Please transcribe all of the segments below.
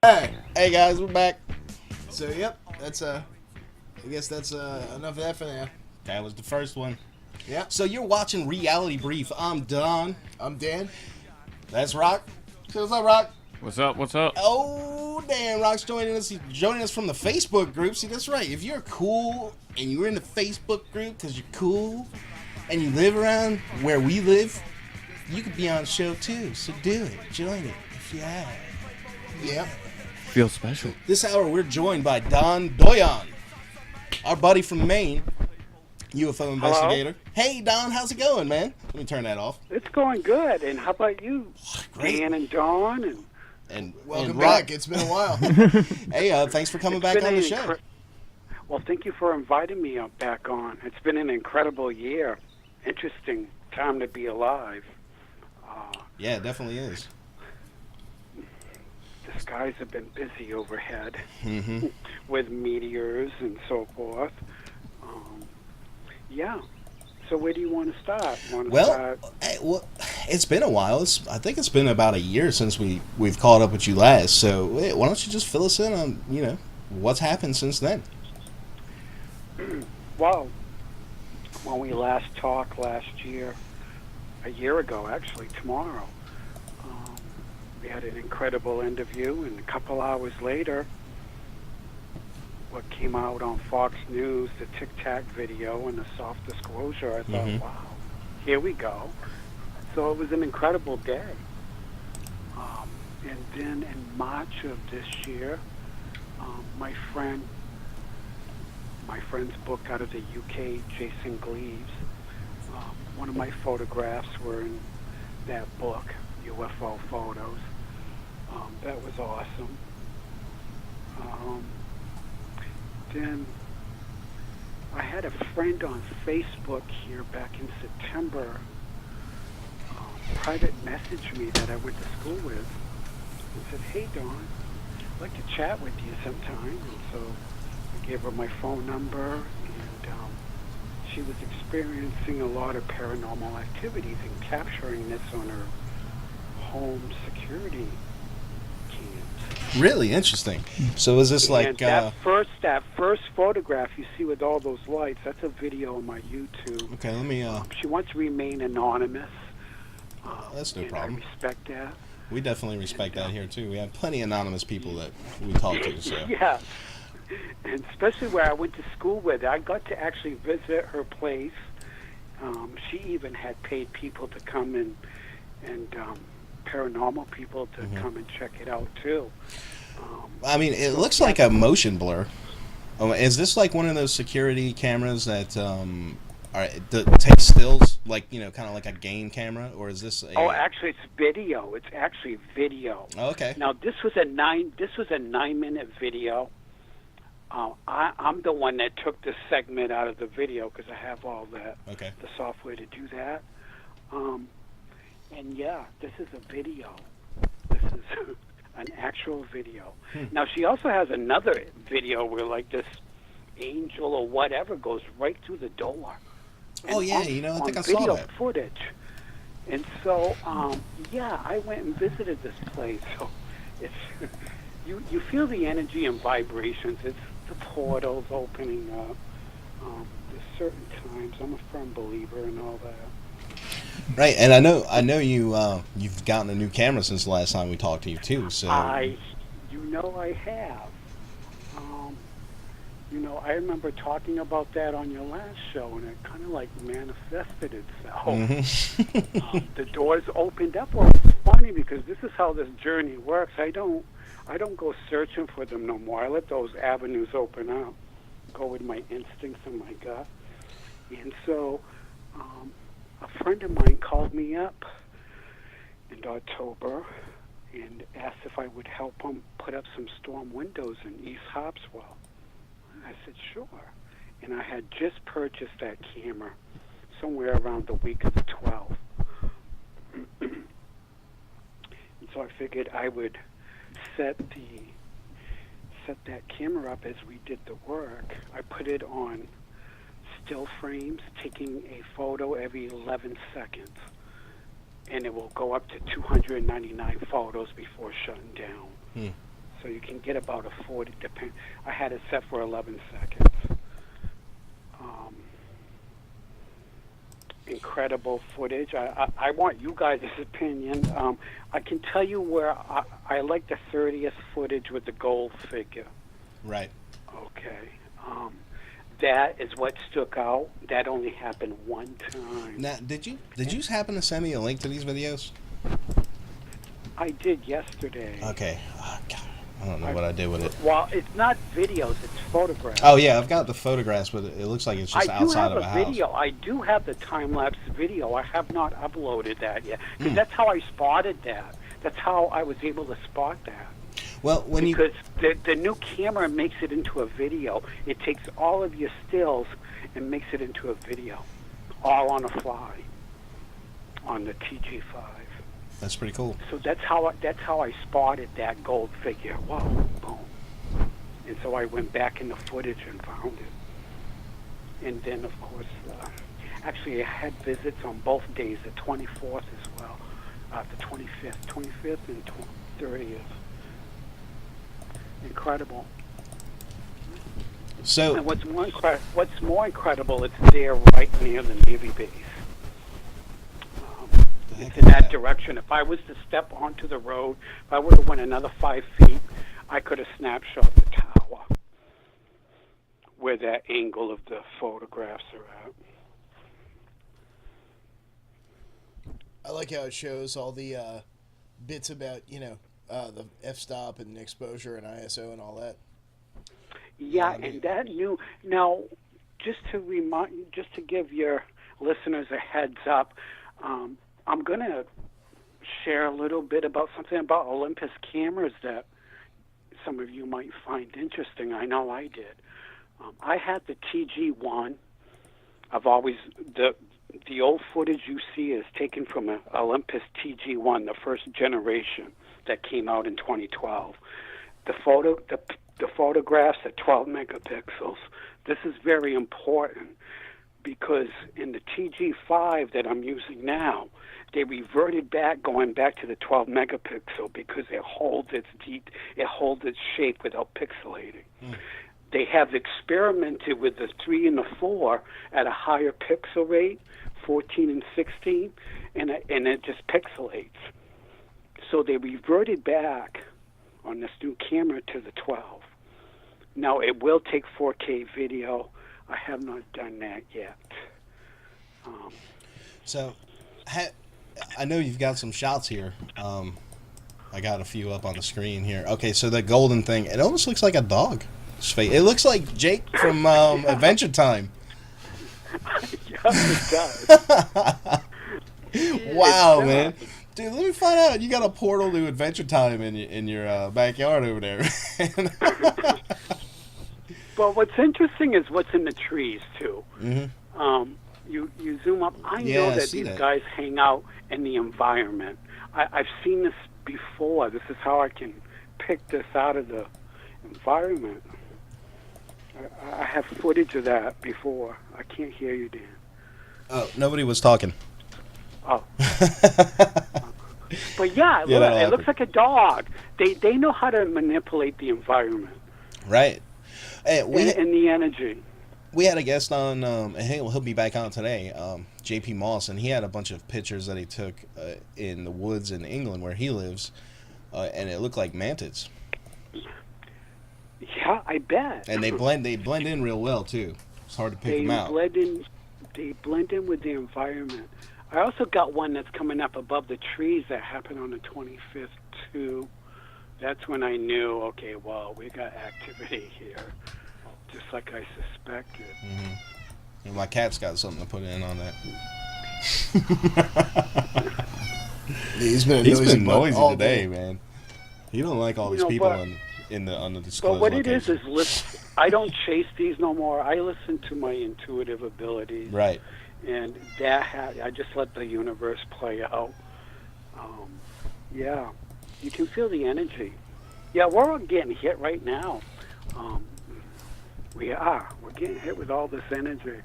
Alright, hey guys, we're back. So, yep, that's I guess that's enough of that for now. That was the first one. Yeah, So you're watching Reality Brief. I'm Don. I'm Dan. That's Rock. Say what's up, Rock? What's up? What's up? Oh, damn, Rock's joining us. He's joining us from the Facebook group. See, that's right. If you're cool and you're in the Facebook group because you're cool and you live around where we live, you could be on the show too. So do it. Join it if you have. Yep. Feel special. This hour, we're joined by Don Doyon, our buddy from Maine, UFO investigator. Hey, Don, how's it going, man? Let me turn that off. It's going good. And how about you, Great. Dan and Dawn? And Welcome and back. Rock. It's been a while. Hey, thanks for coming It's back been on the an show. Well, thank you for inviting me back on. It's been an incredible year. Interesting time to be alive. Yeah, it definitely is. The skies have been busy overhead Mm-hmm. with meteors and so forth. Yeah. So where do you want to start? Well, it's been a while. I think it's been about a year since we've caught up with you last. So why don't you just fill us in on what's happened since then? Well, when we last talked last year, a year ago actually, tomorrow, we had an incredible interview, and a couple hours later, what came out on Fox News, the Tic Tac video and the soft disclosure, I thought, Mhm. wow, here we go. So it was an incredible day. And then in March of this year, my friend's book out of the UK, Jason Gleaves, one of my photographs were in that book, UFO photos. That was awesome. Then I had a friend on Facebook here back in September private message me that I went to school with and said, "Hey Don, I'd like to chat with you sometime." And so I gave her my phone number, and she was experiencing a lot of paranormal activities and capturing this on her home security cams. Really interesting. So is this like And that first photograph you see with all those lights, that's a video on my YouTube. okay? Let me. She wants to remain anonymous. That's no and problem. I respect that. We definitely respect that here too. We have plenty of anonymous people that we talk to. So Yeah. And especially where I went to school with, I got to actually visit her place. She even had paid people to come and paranormal people to come and check it out too. I mean, it looks like a motion blur. Oh, is this like one of those security cameras that take stills, like kind of like a game camera, or is this? Oh, actually, it's video. It's actually video. Oh, okay. Now this was a 9-minute video. I'm the one that took the segment out of the video because I have all the software to do that. And yeah, this is a video. This is an actual video. Now she also has another video where like this angel or whatever goes right through the door. Oh yeah, I think I saw video that. footage. And so, yeah, I went and visited this place. So it's you feel the energy and vibrations. It's the portals opening up. There's certain times. I'm a firm believer in all that. Right, and I know you've gotten a new camera since the last time we talked to you too. So I have. I remember talking about that on your last show, and it kind of like manifested itself. Mm-hmm. The doors opened up. Well, it's funny because this is how this journey works. I don't go searching for them no more. I let those avenues open up. Go with my instincts and my gut. And so, a friend of mine called me up in October and asked if I would help him put up some storm windows in East Harpswell. I said, sure. And I had just purchased that camera somewhere around the week of the 12th. And so I figured I would set that camera up as we did the work. I put it on still frames, taking a photo every 11 seconds. And it will go up to 299 photos before shutting down. So you can get about a 40. I had it set for 11 seconds. Incredible footage. I want you guys' opinion. I can tell you where I like the 30th footage with the gold figure. Right. Okay. That is what stuck out. That only happened one time. Now, did you happen to send me a link to these videos? I did yesterday. Okay. Oh, God. I don't know what I did with it. Well, it's not videos, it's photographs. Oh, yeah, I've got the photographs, but it looks like it's just outside of a house. Video. I do have the time-lapse video. I have not uploaded that yet. Because that's how I spotted that. That's how I was able to spot that. Well, because the new camera makes it into a video. It takes all of your stills and makes it into a video, all on the fly, on the TG5. That's pretty cool. So that's how I spotted that gold figure. Whoa, boom. And so I went back in the footage and found it. And then, of course, actually I had visits on both days, the 24th as well, the 25th and 30th. Incredible. So, and what's more incredible, it's there right near the Navy base. It's in that direction. If I was to step onto the road, if I would have went another 5 feet, I could have snapshot the tower where that angle of the photographs are at. I like how it shows all the bits about, the f-stop and exposure and ISO and all that. Yeah, and that new... Now, just to give your listeners a heads up, I'm going to share a little bit about something about Olympus cameras that some of you might find interesting. I know I did. I had the TG1. The old footage you see is taken from an Olympus TG1, the first generation that came out in 2012. The photographs at 12 megapixels. This is very important because in the TG5 that I'm using now, they reverted back, going back to the 12 megapixel because it holds its shape without pixelating. They have experimented with the 3 and the 4 at a higher pixel rate, 14 and 16, and it just pixelates. So they reverted back on this new camera to the 12. Now, it will take 4K video. I have not done that yet. I know you've got some shots here. I got a few up on the screen here. Okay, so the golden thing, it almost looks like a dog. It looks like Jake from Adventure Time. Yeah, it does. Wow, man. Dude, let me find out. You got a portal to Adventure Time in your backyard over there. Well, what's interesting is what's in the trees, too. Mm-hmm. You zoom up. I know that these guys hang out in the environment. I've seen this before. This is how I can pick this out of the environment. I have footage of that before. I can't hear you, Dan. Oh, nobody was talking. Oh. But yeah, it looks like a dog. They know how to manipulate the environment. Right. Hey, and the energy. We had a guest on, and he'll be back on today, JP Moss, and he had a bunch of pictures that he took in the woods in England where he lives, and it looked like mantids. Yeah, I bet. And they blend in real well too. It's hard to pick them out. They blend in with the environment. I also got one that's coming up above the trees that happened on the 25th too. That's when I knew, okay, well, we got activity here, just like I suspected. Mm-hmm. And my cat's got something to put in on that. He's been noisy today, man. He don't like all these people in the undisclosed But what location. it is listen. I don't chase these no more. I listen to my intuitive abilities. Right. And I just let the universe play out. Yeah. You can feel the energy. Yeah, we're all getting hit right now. We are. We're getting hit with all this energy.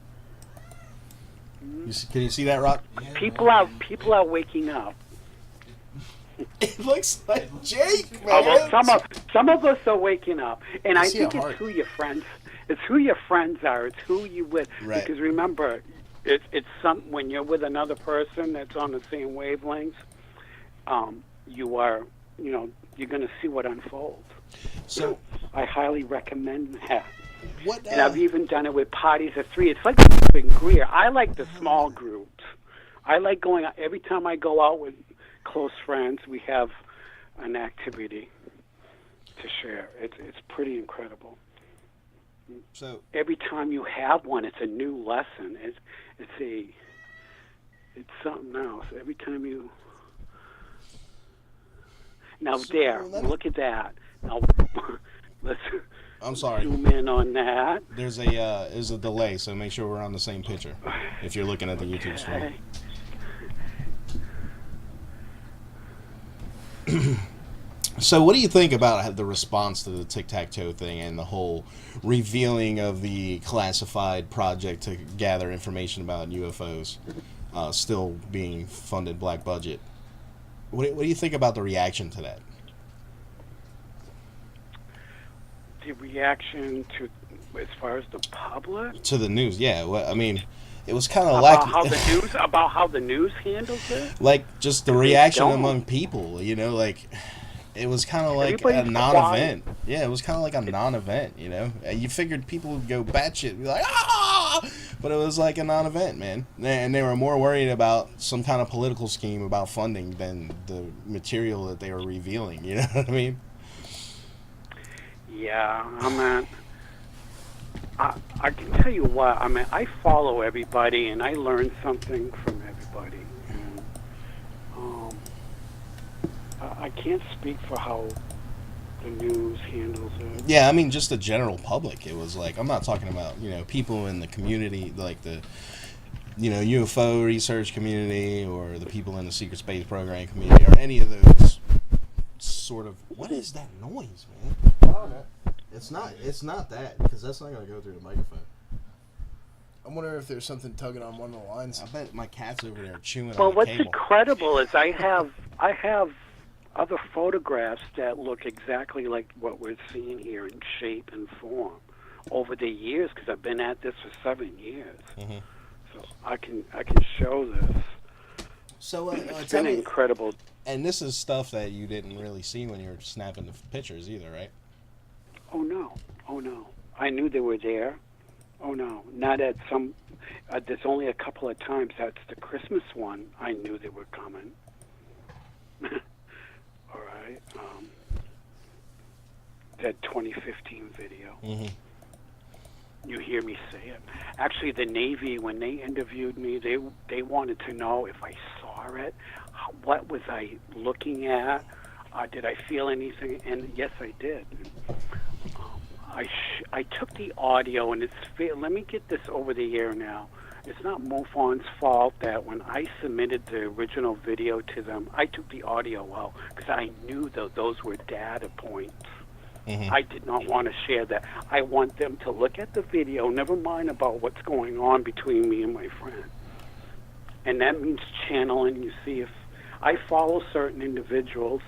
Can you see that, Rock? People are waking up. It looks like Jake, man. Although some of us are waking up, and I see a think it's heart. who your friends. It's who your friends are. It's who you with. Right. Because remember, it's some when you're with another person that's on the same wavelengths. You are, you're going to see what unfolds. So I highly recommend that. what? And I've even done it with parties of 3. It's like a big Greer. I like the small groups. I like going out. Every time I go out with close friends, we have an activity to share. It's pretty incredible. So Every time you have one, it's a new lesson. It's something else. Every time you. Now look at that. Now let's. I'm sorry. Zoom in on that. There's a delay, so make sure we're on the same picture. If you're looking at the YouTube screen. So what do you think about the response to the tic-tac-toe thing and the whole revealing of the classified project to gather information about UFOs still being funded black budget? What do you think about the reaction to that? The reaction to, as far as the public, To the news, yeah. Well, I mean, it was kind of about how the news handles it. like just the They reaction don't. among people, like it was kind of like Everybody's a non-event. Yeah, it was kind of like a non-event, You figured people would go batshit, be like, ah! But it was like a non-event, man. And they were more worried about some kind of political scheme about funding than the material that they were revealing. You know what I mean? Yeah, I can tell you what. I follow everybody, and I learn something from everybody. And, I can't speak for how the news handles it. Yeah, I mean, just the general public. It was like, I'm not talking about, people in the community, like the, UFO research community or the people in the secret space program community or any of those sort of, what is that noise, man? I don't know. It's not that, because that's not going to go through the microphone. I wonder if there's something tugging on one of the lines. I bet my cat's over there chewing Well, on the what's cable. incredible is I have other photographs that look exactly like what we're seeing here in shape and form over the years, because I've been at this for 7 years. Mm-hmm. So I can show this. So It's tell been me, incredible. and this is stuff that you didn't really see when you were snapping the pictures either, right? Oh no! I knew they were there. Oh no! Not at some. There's only a couple of times. That's the Christmas one. I knew they were coming. All right. That 2015 video. Mm-hmm. You hear me say it. Actually, the Navy, when they interviewed me, they wanted to know if I saw it. What was I looking at? Did I feel anything? And yes, I did. I took the audio, and let me get this over the air now. It's not MUFON's fault that when I submitted the original video to them, I took the audio out because I knew that those were data points. Mm-hmm. I did not want to share that. I want them to look at the video, never mind about what's going on between me and my friend. And that means channeling. You see, if I follow certain individuals,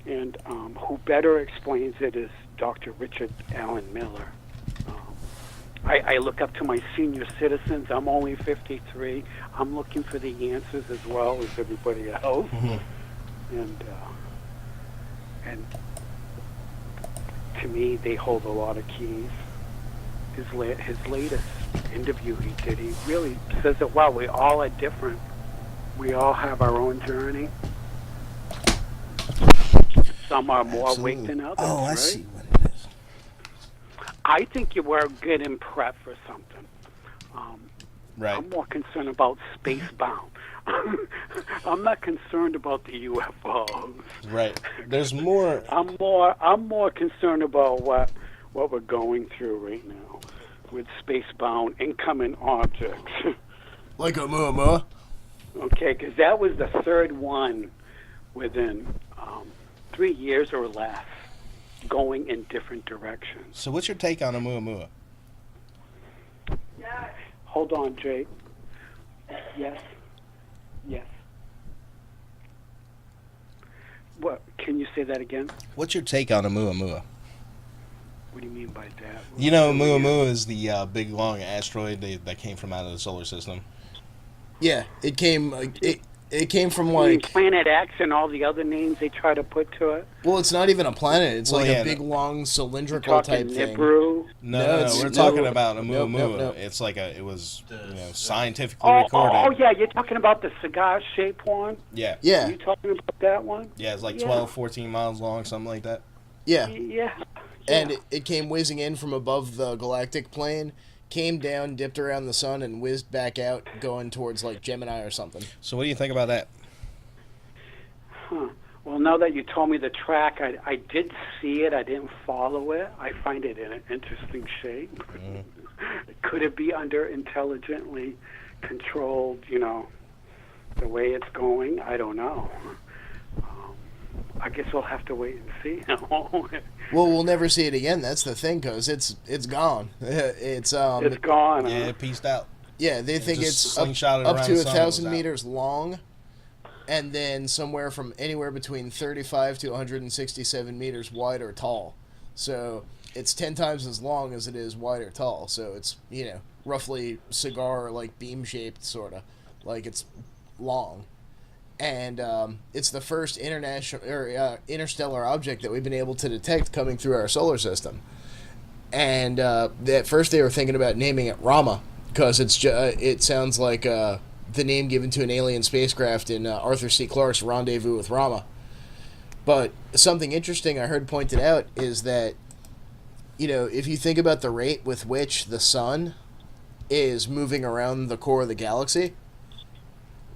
and who better explains it is Dr. Richard Allen Miller. I look up to my senior citizens. I'm only 53. I'm looking for the answers as well as everybody else. Mm-hmm. And to me, they hold a lot of keys. His latest interview he did, he really says that, well, we all are different. We all have our own journey. Some are more awake than others, Oh, I right? see what it is. I think you were good in prep for something. Right. I'm more concerned about spacebound. I'm not concerned about the UFOs. Right. There's more. I'm more concerned about what we're going through right now with spacebound incoming objects. Like a mama. Okay, because that was the third one within 3 years or less, going in different directions. So what's your take on Oumuamua? Hold on, Jake. Yes. What? Can you say that again? What's your take on Oumuamua? What do you mean by that? You know, Oumuamua is the big long asteroid that came from out of the solar system. Yeah, it came. It came from You mean like. Planet X and all the other names they try to put to it? Well, it's not even a planet. It's Well, like yeah, a big, no. long cylindrical type thing. Nibiru? No, it's- we're no. talking about Nope, Oumuamua. nope, nope. It's like it was scientifically Oh, recorded. oh, yeah, you're talking about the cigar-shaped one? Yeah. Yeah, You talking about that one? Yeah, it's like Yeah. 12, 14 miles long, something like that. yeah. Yeah. And it came whizzing in from above the galactic plane, came down, dipped around the sun, and whizzed back out, going towards like Gemini or something. So what do you think about that? Huh. Well, now that you told me the track, I did see it. I didn't follow it. I find it in an interesting shape. Could it be under intelligently controlled, the way it's going? I don't know. I guess we'll have to wait and see. Well, we'll never see it again. That's the thing, cause it's gone. It's It's gone. Yeah, it pieced out. yeah. They think just it's up slingshotted around to the sun, it was 1,000 out. meters long, and then somewhere from anywhere between 35 to 167 meters wide or tall. So it's 10 times as long as it is wide or tall. So it's roughly cigar like beam shaped, sorta, like it's long. And it's the first international or interstellar object that we've been able to detect coming through our solar system. And at first they were thinking about naming it Rama because it sounds like the name given to an alien spacecraft in Arthur C. Clarke's Rendezvous with Rama. But something interesting I heard pointed out is that if you think about the rate with which the sun is moving around the core of the galaxy.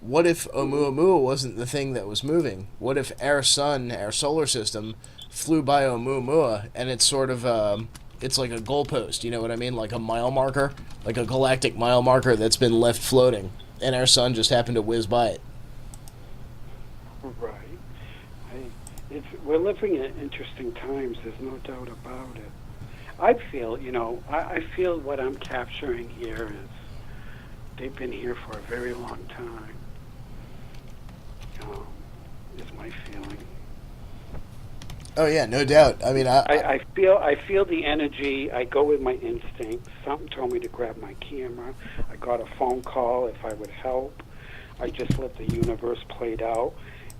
What if Oumuamua wasn't the thing that was moving? What if our sun, our solar system, flew by Oumuamua and it's sort of it's like a goalpost, you know what I mean? Like a mile marker, like a galactic mile marker that's been left floating, and our sun just happened to whiz by it. Right. We're living in interesting times. There's no doubt about it. I feel, I feel what I'm capturing here is they've been here for a very long time. Is my feeling. Oh yeah, no doubt. I mean, I feel the energy. I go with my instinct. Something told me to grab my camera. I got a phone call if I would help. I just let the universe play it out.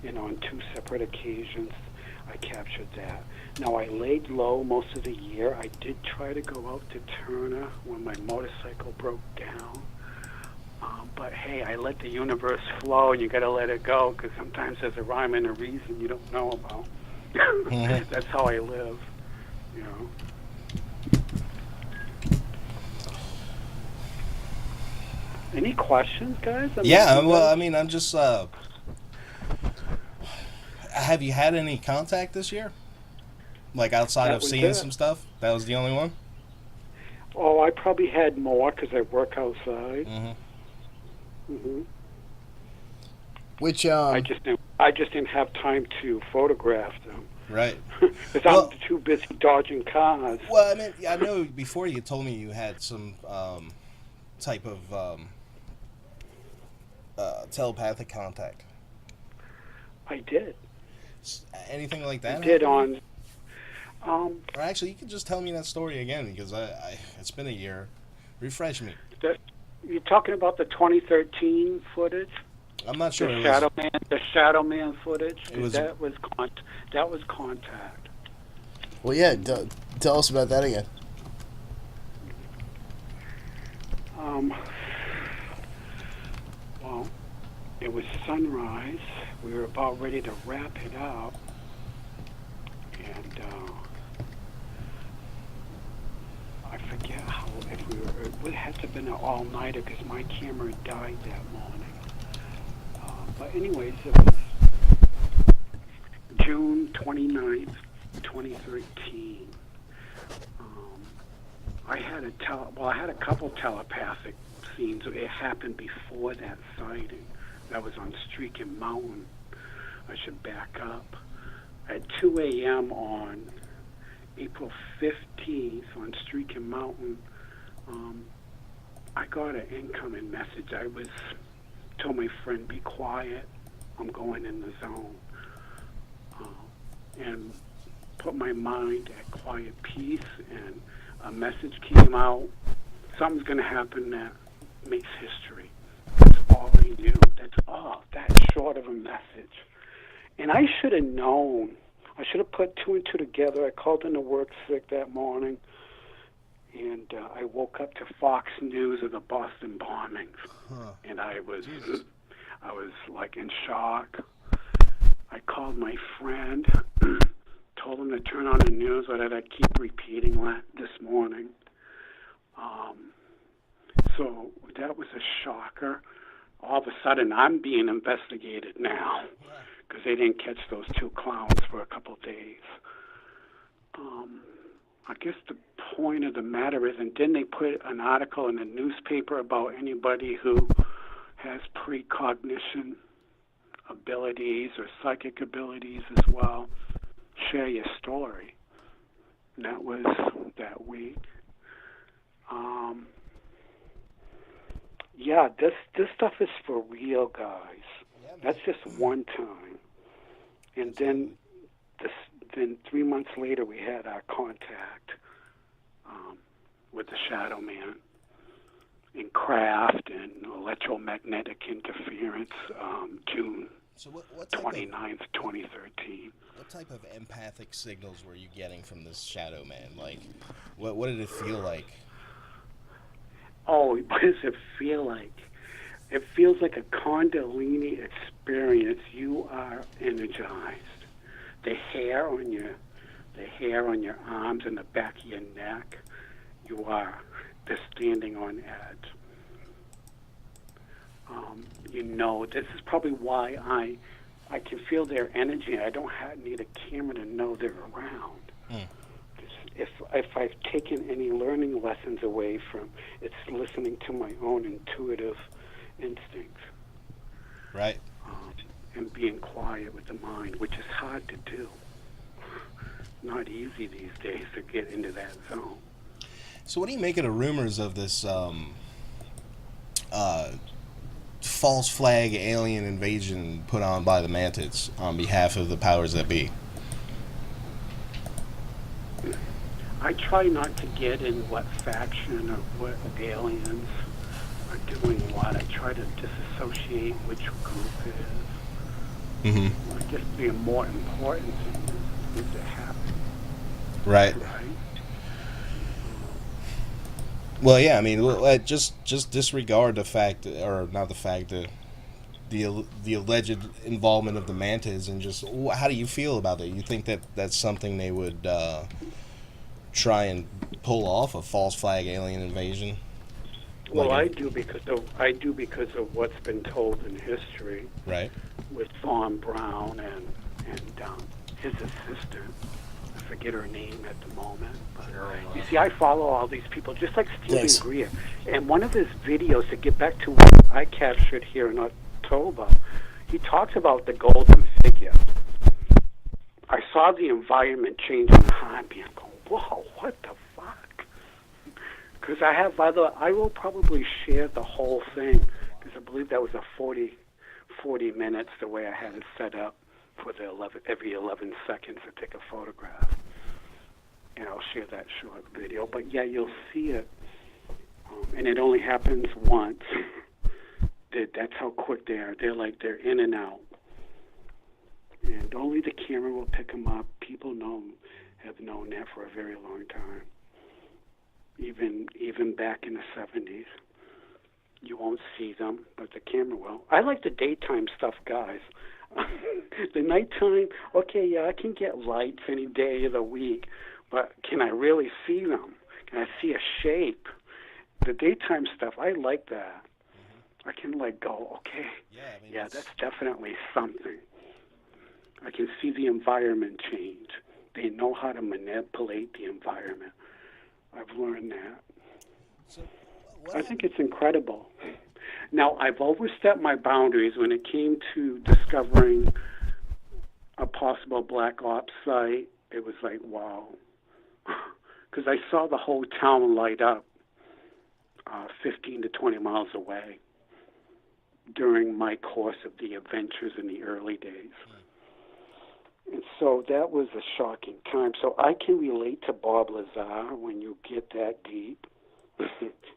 On 2 separate occasions, I captured that. Now, I laid low most of the year. I did try to go out to Turner when my motorcycle broke down. But hey, I let the universe flow, and you got to let it go because sometimes there's a rhyme and a reason you don't know about. That's how I live, Any questions, guys? I'm just. Have you had any contact this year? Like outside That of was seeing it. some stuff? That was the only one? Oh, I probably had more because I work outside. Mm-hmm. Hmm. which I just didn't have time to photograph them Right. because Well- I'm too busy dodging cars. Well, I mean, I know before you told me you had some type of telepathic contact. I did. Anything like that? I did on. Or actually, you could just tell me that story again because I it's been a year. Refresh me. You're talking about the 2013 footage, I'm not sure. the It Shadow Man, the Shadow Man footage. It was- that was contact. well, yeah. Tell us about that again. Well, it was sunrise. We were about ready to wrap it up, and I forget how if we were. It had to have been an all-nighter because my camera died that morning. But anyways, it was June 29th, 2013. I had a couple telepathic scenes. It happened before that sighting. That was on Streakin' Mountain. I should back up. At 2 a.m. on April 15th on Streakin' Mountain, I got an incoming message. I told my friend, be quiet. I'm going in the zone. and put my mind at quiet peace, and a message came out. Something's going to happen that makes history. That's all I knew. That's all. That short of a message. And I should have known. I should have put two and two together. I called into work sick that morning, and I woke up to Fox News of the Boston bombings, and I was like in shock. I called my friend, told him to turn on the news. What did I keep repeating this morning? So that was a shocker. All of a sudden, I'm being investigated now because they didn't catch those two clowns for a couple of days. I guess the point of the matter is, and didn't they put an article in the newspaper about anybody who has precognition abilities or psychic abilities as well? Share your story. And that was that week. Yeah, this stuff is for real, guys. That's just one time. And then 3 months later, we had our contact with the Shadow Man in craft and electromagnetic interference, June 29th, 2013. What type of empathic signals were you getting from this Shadow Man? Like, what did it feel like? Oh, what does it feel like? It feels like a Kundalini experience. You are energized. The hair on your arms and the back of your neck, they're standing on edge. This is probably why I can feel their energy. I don't need a camera to know they're around. If I've taken any learning lessons away from, it's listening to my own intuitive instincts. Right. And being quiet with the mind, which is hard to do. Not easy these days to get into that zone. So what do you make of the rumors of this false flag alien invasion put on by the Mantids on behalf of the powers that be? I try not to get in what faction or what aliens are doing what. I try to disassociate which group it is. Mm-hmm. I guess the more important thing is it happen. Right. Right? Well, yeah, I mean, just disregard the fact, or not the fact, the alleged involvement of the Mantids, and just, how do you feel about it? You think that that's something they would try and pull off, a false flag alien invasion? Well, I do because of what's been told in history. Right. With Vaughn Brown and his assistant. I forget her name at the moment. But you see, I follow all these people, just like Stephen Greer. And one of his videos, to get back to what I captured here in October, he talks about the golden figure. I saw the environment change in the heartbeat. I'm going, whoa, what the fuck? Because I will probably share the whole thing, because I believe that was a 40 minutes, the way I had it set up for every 11 seconds to take a photograph. And I'll share that short video. But yeah, you'll see it. And it only happens once. That's how quick they are. They're in and out. And only the camera will pick them up. People have known that for a very long time. Even back in the 70s. You won't see them, but the camera will. I like the daytime stuff, guys. The nighttime, okay, yeah, I can get lights any day of the week, but can I really see them? Can I see a shape? The daytime stuff, I like that. I can go, okay, yeah, that's definitely something. I can see the environment change. They know how to manipulate the environment. I've learned that. I think it's incredible. Now, I've overstepped my boundaries when it came to discovering a possible black ops site. It was like, wow. Because I saw the whole town light up 15 to 20 miles away during my course of the adventures in the early days. And so that was a shocking time. So I can relate to Bob Lazar when you get that deep.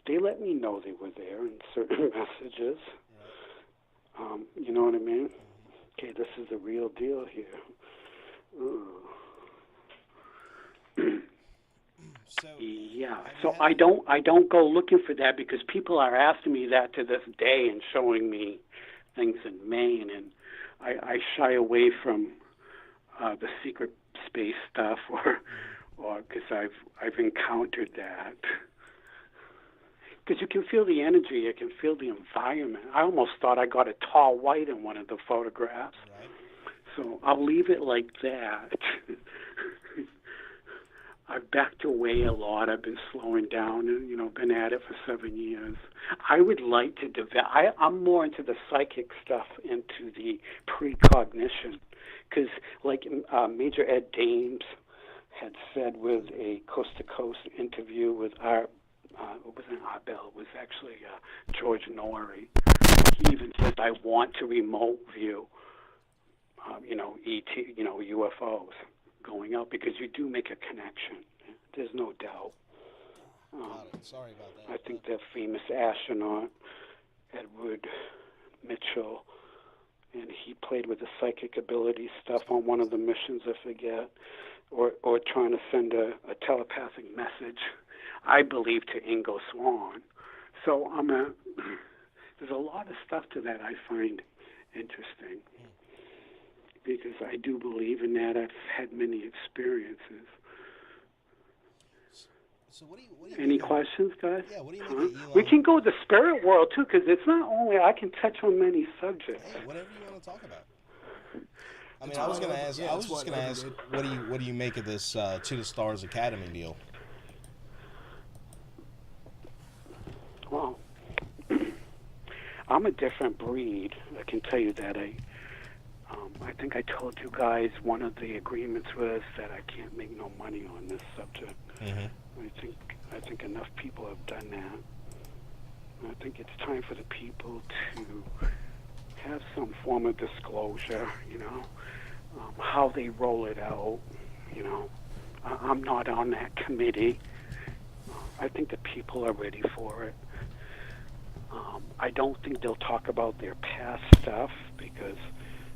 They let me know they were there in certain messages. You know what I mean? Okay, this is the real deal here. So I don't go looking for that because people are asking me that to this day and showing me things in Maine, and I shy away from the secret space stuff, or because I've encountered that. Because you can feel the energy, you can feel the environment. I almost thought I got a tall white in one of the photographs. Right. So I'll leave it like that. I've backed away a lot. I've been slowing down and, been at it for 7 years. I would like to develop. I'm more into the psychic stuff, into the precognition. Because like Major Ed Dames had said with a coast-to-coast interview with it wasn't Arbel, it was actually George Norrie. He even says, I want to remote view, ET, UFOs going out, because you do make a connection. There's no doubt. Sorry about that. I think that famous astronaut, Edward Mitchell, and he played with the psychic ability stuff on one of the missions, I forget, or trying to send a telepathic message, I believe, to Ingo Swann. So there's a lot of stuff to that I find interesting, because I do believe in that. I've had many experiences. So what do you Any questions, guys? Yeah, what do you make of Elon? We can go to the spirit world, too, because it's not only, I can touch on many subjects. Hey, whatever you want to talk about. I mean, I was just going to ask, what do you make of this To the Stars Academy deal? Well, I'm a different breed. I can tell you that. I think I told you guys one of the agreements was that I can't make no money on this subject. Mm-hmm. I think enough people have done that. I think it's time for the people to have some form of disclosure, how they roll it out, I'm not on that committee. I think the people are ready for it. I don't think they'll talk about their past stuff because,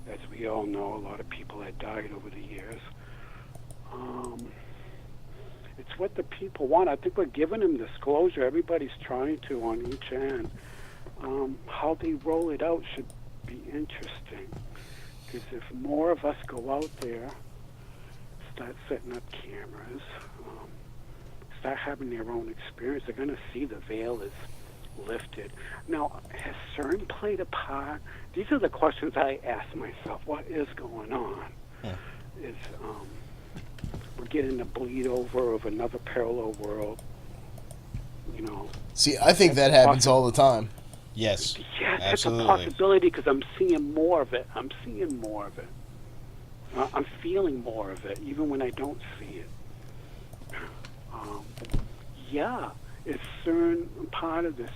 as we all know, a lot of people had died over the years. It's what the people want. I think we're giving them disclosure. Everybody's trying to on each end. How they roll it out should be interesting. Because if more of us go out there, start setting up cameras, start having their own experience, they're going to see the veil is lifted. Now, has CERN played a part? These are the questions I ask myself. What is going on? Yeah. Is we're getting the bleed over of another parallel world, See, I think that happens all the time. Yes. Yeah, that's absolutely. a possibility because I'm seeing more of it. I'm feeling more of it, even when I don't see it. Is CERN part of this?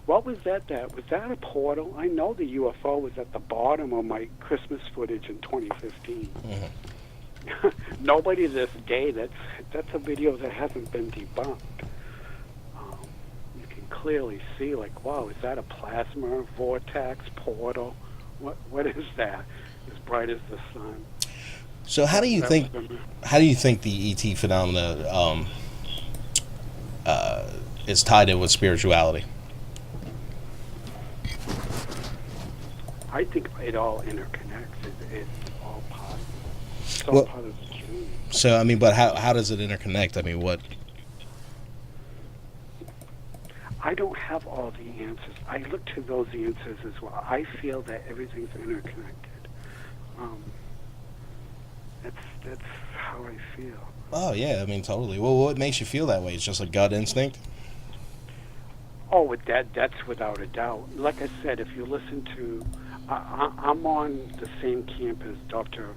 What was that? Was that a portal? I know the UFO was at the bottom of my Christmas footage in 2015. Mm-hmm. Nobody to this day. That's a video that hasn't been debunked. You can clearly see, wow, is that a plasma vortex portal? What is that? As bright as the sun. So how do you think the ET phenomena is tied in with spirituality? I think it all interconnects. It's all part. It's all Well, part of the journey. So but how does it interconnect? I mean, what? I don't have all the answers. I look to those answers as well. I feel that everything's interconnected. That's how I feel. Oh yeah, I mean totally. Well, what makes you feel that way? It's just a gut instinct. Oh, that's without a doubt. Like I said, if you listen to, I'm on the same camp as Dr.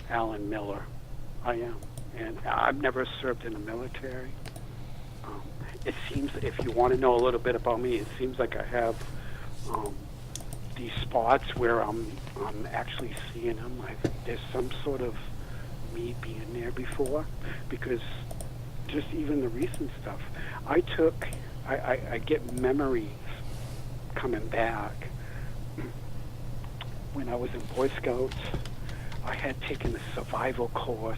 Alan Miller. I am, and I've never served in the military. It seems, if you want to know a little bit about me, it seems like I have these spots where I'm actually seeing them. There's some sort of me being there before, because just even the recent stuff, I get memories coming back. When I was in Boy Scouts, I had taken a survival course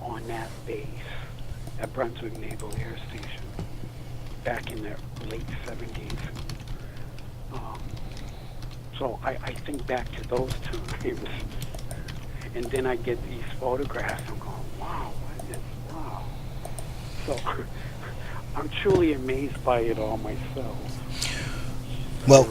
on that base at Brunswick Naval Air Station back in the late 70s. So I think back to those times, and then I get these photographs. I'm going, wow, what is this? Wow. So I'm truly amazed by it all myself. Well,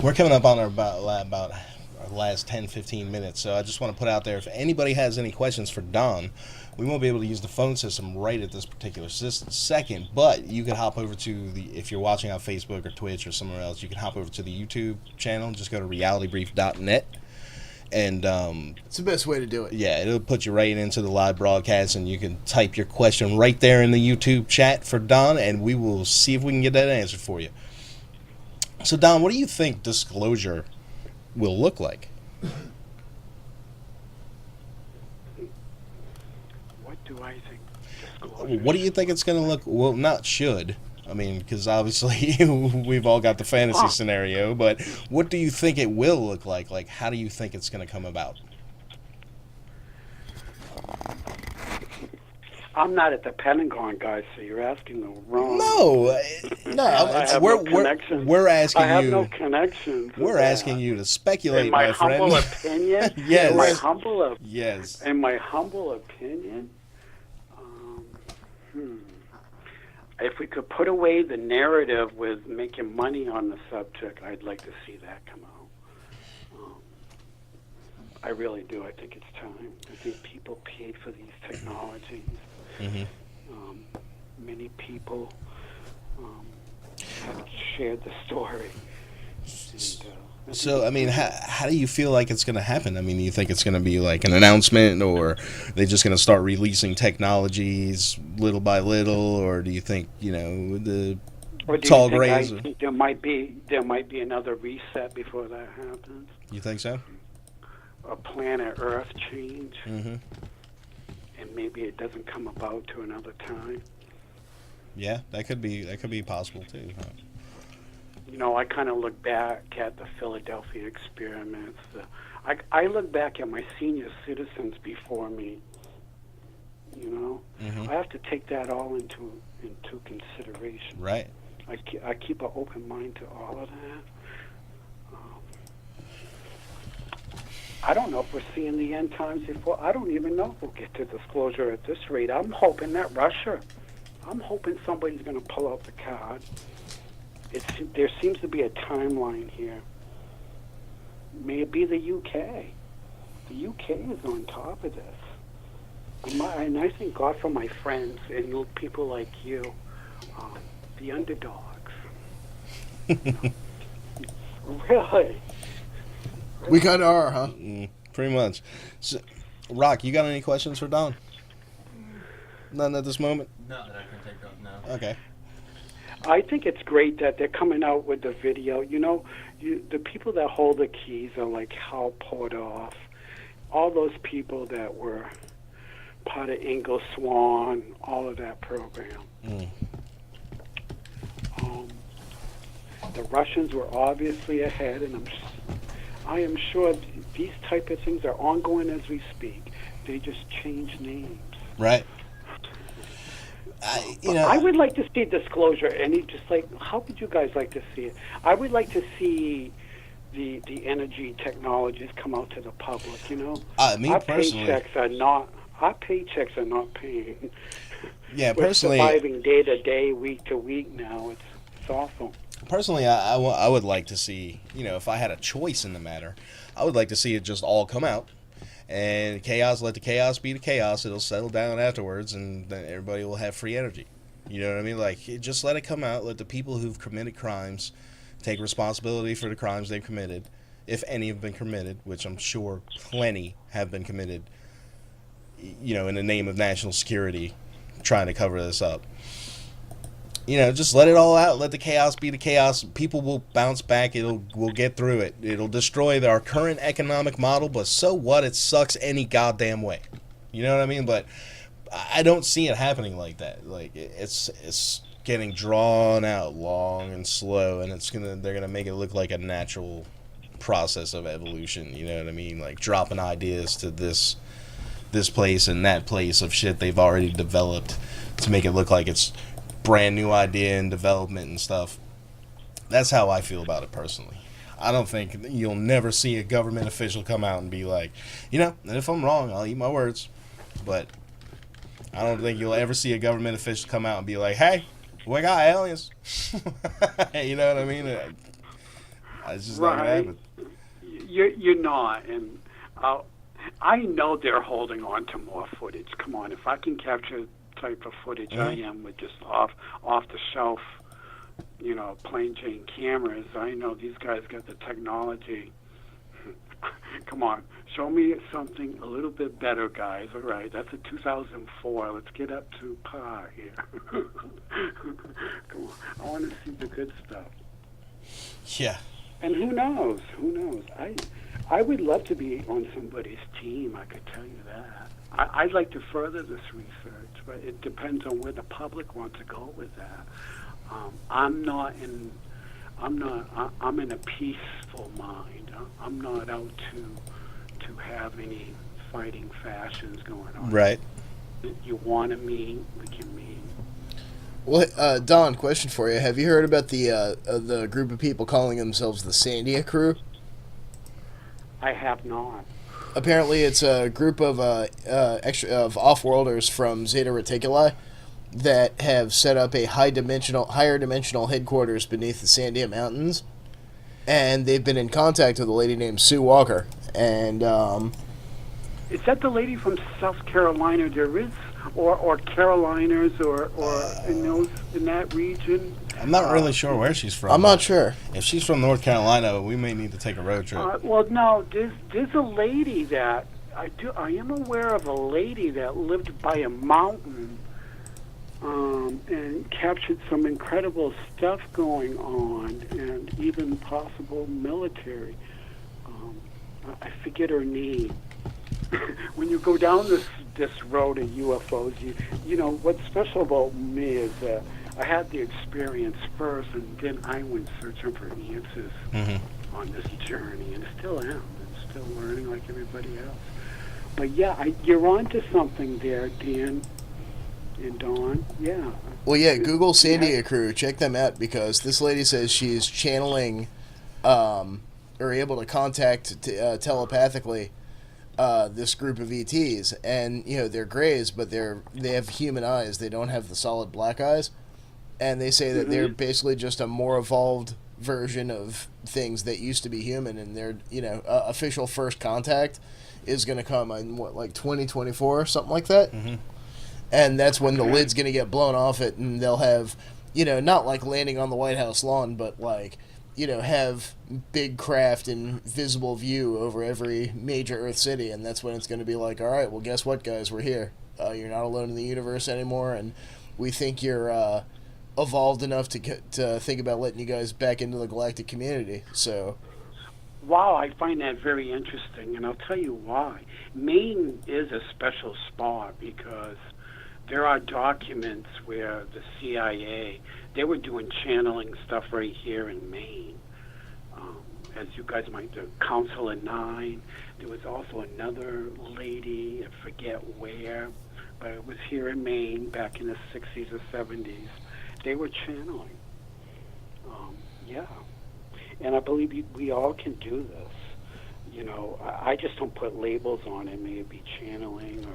we're coming up on our about our last 10-15 minutes, so I just want to put out there, if anybody has any questions for Don, we won't be able to use the phone system right at this particular second, but you can hop over to if you're watching on Facebook or Twitch or somewhere else, you can hop over to the YouTube channel. Just go to realitybrief.net, and it's the best way to do it. Yeah, it'll put you right into the live broadcast, and you can type your question right there in the YouTube chat for Don, and we will see if we can get that answered for you. So, Don, what do you think disclosure will look like? What do I think disclosure? What do you think it's going to look? Well, not should. I mean, because obviously we've all got the fantasy scenario, but what do you think it will look like? Like, how do you think it's going to come about? I'm not at the Pentagon, guys, so you're asking the wrong. No, we're asking you. I have no connections. We're asking you to speculate, my friend. In my humble opinion. Yes. In my humble. Yes. In my humble opinion. If we could put away the narrative with making money on the subject, I'd like to see that come out. I really do. I think it's time. I think people paid for these technologies. Mm-hmm. Many people have shared the story. So, I mean, how do you feel like it's going to happen? I mean, do you think it's going to be like an announcement, or are they just going to start releasing technologies little by little, or do you think, the tall grays? I think there might be another reset before that happens. You think so? A planet Earth change. Mm-hmm. And maybe it doesn't come about to another time. Yeah, that could be possible too. Huh? I kind of look back at the Philadelphia experiments. I look back at my senior citizens before me. Mm-hmm. I have to take that all into consideration. Right. I keep an open mind to all of that. I don't know if we're seeing the end times before. I don't even know if we'll get to disclosure at this rate. I'm hoping somebody's going to pull out the card. There seems to be a timeline here. May it be the UK. The UK is on top of this. And I thank God for my friends and people like you, the underdogs. Really. We kind of are, huh? Pretty much. So, Rock, you got any questions for Don? None at this moment? Not that I can think of, no. Okay. I think it's great that they're coming out with the video. The people that hold the keys are like Hal Portoff, all those people that were part of Ingalls Swan, all of that program. The Russians were obviously ahead, and I am sure these type of things are ongoing as we speak. They just change names. Right. I would like to see disclosure. How would you guys like to see it? I would like to see the energy technologies come out to the public. Me our personally, our paychecks are not paying. Yeah, We're personally, surviving day to day, week to week now. It's awful. Personally, I would like to see, if I had a choice in the matter, I would like to see it just all come out. And let the chaos be the chaos. It'll settle down afterwards, and then everybody will have free energy. You know what I mean? Like, just let it come out. Let the people who've committed crimes take responsibility for the crimes they've committed, if any have been committed, which I'm sure plenty have been committed, in the name of national security, trying to cover this up. just let it all out. Let the chaos be the chaos. People will bounce back. We'll get through it. It'll destroy our current economic model, but so what? It sucks any goddamn way. You know what I mean? But I don't see it happening like that. Like it's getting drawn out long and slow, and they're gonna make it look like a natural process of evolution. You know what I mean? Like dropping ideas to this place and that place of shit they've already developed to make it look like it's brand new idea and development and stuff. That's how I feel about it personally. I don't think you'll never see a government official come out and be like, and if I'm wrong, I'll eat my words. But I don't think you'll ever see a government official come out and be like, hey, we got aliens. You know what I mean? It's just not gonna happen. You're not, and I know they're holding on to more footage. Come on, if I can capture type of footage I am with just off the shelf, plain Jane cameras, I know these guys got the technology. Come on, show me something a little bit better, guys. All right, that's a 2004. Let's get up to par here. Come on, I want to see the good stuff. Yeah. And who knows? I would love to be on somebody's team. I could tell you that. I'd like to further this research, but it depends on where the public wants to go with that. I'm in a peaceful mind. I'm not out to have any fighting fashions going on. Right. You want to meet, we can meet. Well, Don, question for you. Have you heard about the group of people calling themselves the Sandia Crew? I have not. Apparently, it's a group of off-worlders from Zeta Reticuli that have set up a higher dimensional headquarters beneath the Sandia Mountains, and they've been in contact with a lady named Sue Walker. And is that the lady from South Carolina? There is, or Carolinas, or in that region. I'm not really sure where she's from. I'm not sure. If she's from North Carolina, we may need to take a road trip. Well, no, there's a lady that I am aware of a lady that lived by a mountain, and captured some incredible stuff going on, and even possible military. I forget her name. When you go down this road of UFOs, you know what's special about me is that I had the experience first, and then I went searching for answers on this journey, and I still am. I'm still learning like everybody else. But yeah, you're onto something there, Dan and Don. Yeah. Well, yeah, Google Sandia Crew. Check them out, because this lady says she's channeling, or able to contact telepathically this group of ETs, and they're grays, but they have human eyes. They don't have the solid black eyes, and they say that they're basically just a more evolved version of things that used to be human, and their official first contact is going to come in 2024 or something like that. And that's when the lid's going to get blown off it, and they'll have not like landing on the White House lawn, but have big craft and visible view over every major Earth city, and that's when it's going to be like, all right, well, guess what, guys, we're here. You're not alone in the universe anymore, and we think you're evolved enough to think about letting you guys back into the galactic community. So, wow, I find that very interesting, and I'll tell you why. Maine is a special spot because there are documents where the CIA, they were doing channeling stuff right here in Maine. As you guys might know, Council of Nine. There was also another lady, I forget where, but it was here in Maine back in the 60s or 70s. They were channeling. Yeah. And I believe we all can do this. I just don't put labels on it. May it be channeling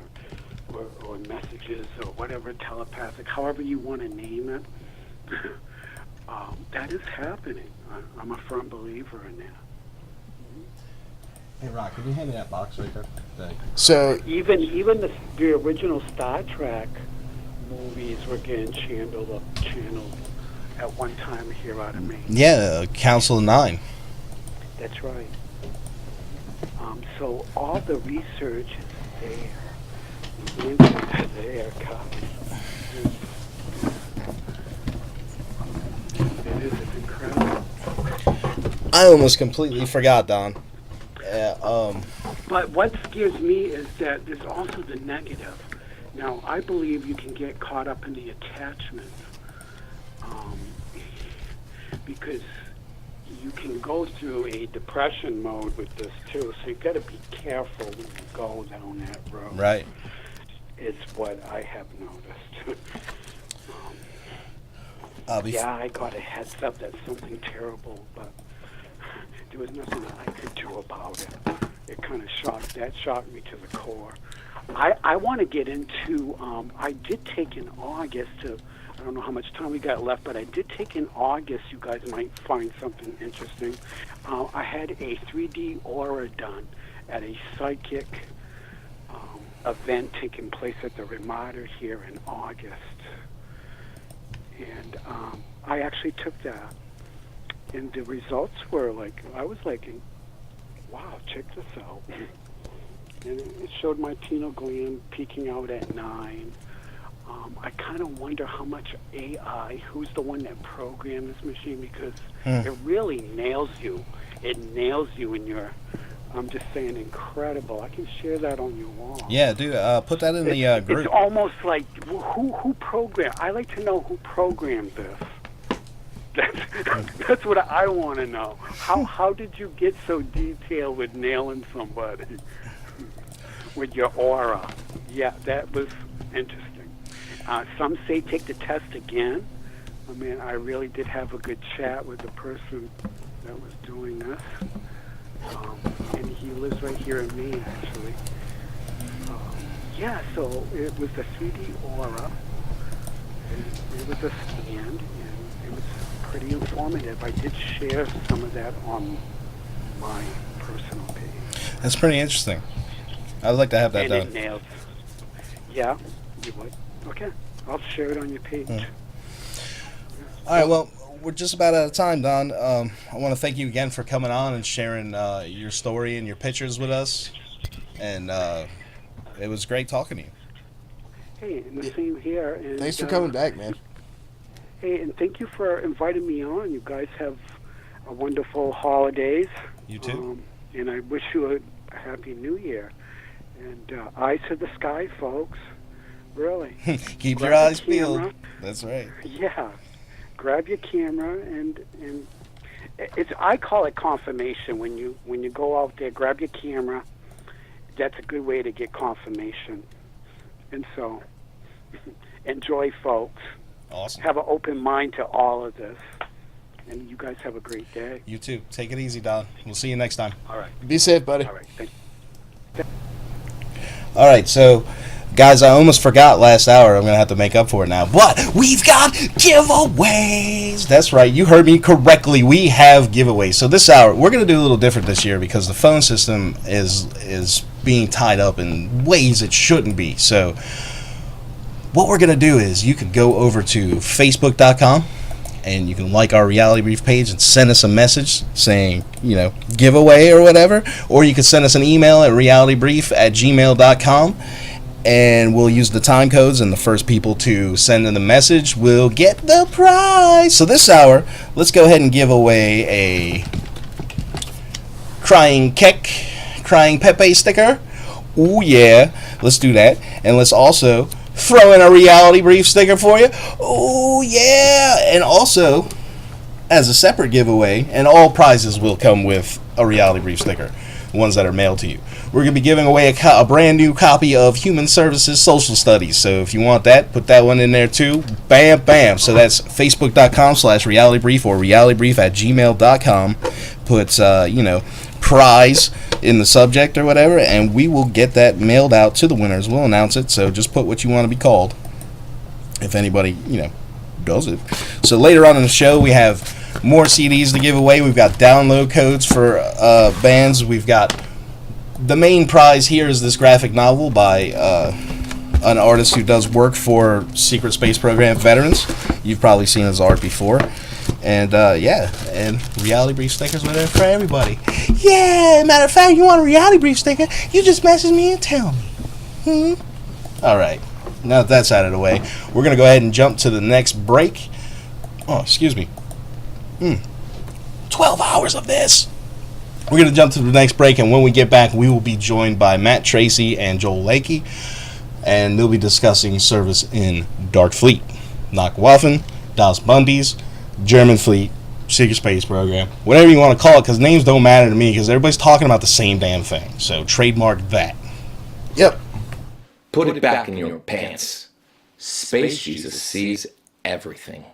or messages or whatever, telepathic, however you want to name it. That is happening. I'm a firm believer in that. Hey, Rock, can you hand me that box right there? Thanks. So even the original Star Trek movies were getting channeled at one time here out of Maine. Yeah, Council of Nine. That's right. So all the research is there. The answers are there, guys. I almost completely forgot, Don. But what scares me is that there's also the negative. Now, I believe you can get caught up in the attachments because you can go through a depression mode with this too. So you've got to be careful when you go down that road. Right. It's what I have noticed. Yeah, I got a heads up that something terrible, but there was nothing I could do about it. It kind of shocked me to the core. I want to get into, I did take in August I don't know how much time we got left, but I did take in August. You guys might find something interesting. I had a 3D aura done at a psychic event taking place at the Ramada here in August. And I actually took that. And the results were I was wow, check this out. And it showed my pineal gland peeking out at 9. I kind of wonder how much AI, who's the one that programmed this machine, because it really nails you. It nails you in your, I'm just saying, incredible. I can share that on your wall. Yeah, do put that in the group. It's almost like, who programmed? I like to know who programmed this. That's what I want to know. How did you get so detailed with nailing somebody with your aura? Yeah, that was interesting. Some say take the test again. I mean, I really did have a good chat with the person that was doing this. And he lives right here in Maine, actually. So it was a 3D aura. It was a scan, and it was pretty informative. I did share some of that on my personal page. That's pretty interesting. I'd like to have that done. And it nailed. Yeah, you would? Okay, I'll share it on your page. All right, well, we're just about out of time, Don. I want to thank you again for coming on and sharing your story and your pictures with us. And it was great talking to you. Hey, and the same here. And, thanks for coming back, man. Hey, and thank you for inviting me on. You guys have a wonderful holidays. You too. And I wish you a happy New Year. And eyes to the sky, folks. Really. Keep your eyes peeled. That's right. Yeah. Grab your camera and it's, I call it confirmation. When you go out there, grab your camera. That's a good way to get confirmation. And so, enjoy, folks. Awesome. Have an open mind to all of this. And you guys have a great day. You too. Take it easy, Don. We'll see you next time. All right. Be safe, buddy. All right. Thank you. All right, so guys, I almost forgot last hour. I'm going to have to make up for it now. But we've got giveaways. That's right. You heard me correctly. We have giveaways. So this hour, we're going to do a little different this year because the phone system is being tied up in ways it shouldn't be. So what we're going to do is you can go over to facebook.com and you can like our Reality Brief page and send us a message saying, giveaway or whatever. Or you can send us an email at realitybrief@gmail.com. And we'll use the time codes, and the first people to send in the message will get the prize. So this hour, let's go ahead and give away a Crying Pepe sticker. Ooh, yeah. Let's do that. And let's also throw in a Reality Brief sticker for you. Ooh, yeah. And also, as a separate giveaway, and all prizes will come with a Reality Brief sticker, ones that are mailed to you. We're going to be giving away a brand new copy of Human Services Social Studies. So if you want that, put that one in there too. Bam, bam. So that's facebook.com/realitybrief or realitybrief@gmail.com. Put, prize in the subject or whatever, and we will get that mailed out to the winners. We'll announce it. So just put what you want to be called if anybody, does it. So later on in the show, we have more CDs to give away. We've got download codes for bands. We've got the main prize here is this graphic novel by an artist who does work for Secret Space Program veterans. You've probably seen his art before. And and Reality Brief stickers were there for everybody. Yeah, matter of fact, you want a Reality Brief sticker, you just message me and tell me. Alright, now that that's out of the way, we're going to go ahead and jump to the next break. Oh, excuse me. 12 12 hours of this. We're going to jump to the next break, and when we get back, we will be joined by Matt Tracy and Joel Lakey, and they'll be discussing service in Dark Fleet, Nachtwaffen, Das Bundies, German Fleet, Secret Space Program, whatever you want to call it, because names don't matter to me, because everybody's talking about the same damn thing. So trademark that. Yep. Put it back in your pants. Space Jesus sees everything.